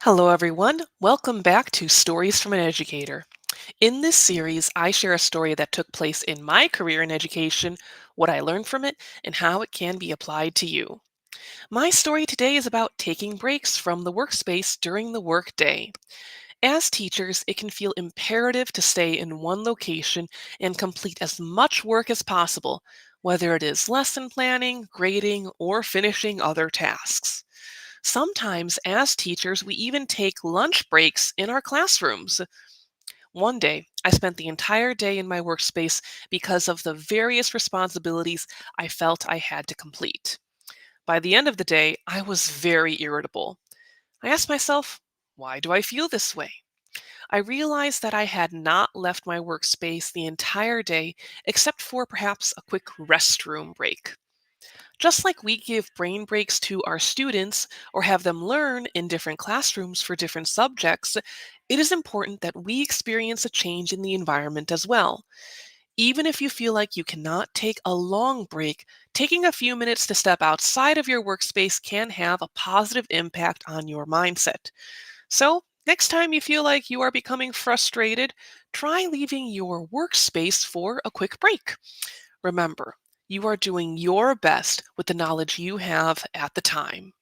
Hello, everyone. Welcome back to Stories from an Educator. In this series, I share a story that took place in my career in education, what I learned from it, and how it can be applied to you. My story today is about taking breaks from the workspace during the workday. As teachers, it can feel imperative to stay in one location and complete as much work as possible, whether it is lesson planning, grading, or finishing other tasks. Sometimes, as teachers, we even take lunch breaks in our classrooms. One day, I spent the entire day in my workspace because of the various responsibilities I felt I had to complete. By the end of the day, I was very irritable. I asked myself, why do I feel this way? I realized that I had not left my workspace the entire day except for perhaps a quick restroom break. Just like we give brain breaks to our students or have them learn in different classrooms for different subjects, it is important that we experience a change in the environment as well. Even if you feel like you cannot take a long break, taking a few minutes to step outside of your workspace can have a positive impact on your mindset. So, next time you feel like you are becoming frustrated, try leaving your workspace for a quick break. Remember, you are doing your best with the knowledge you have at the time.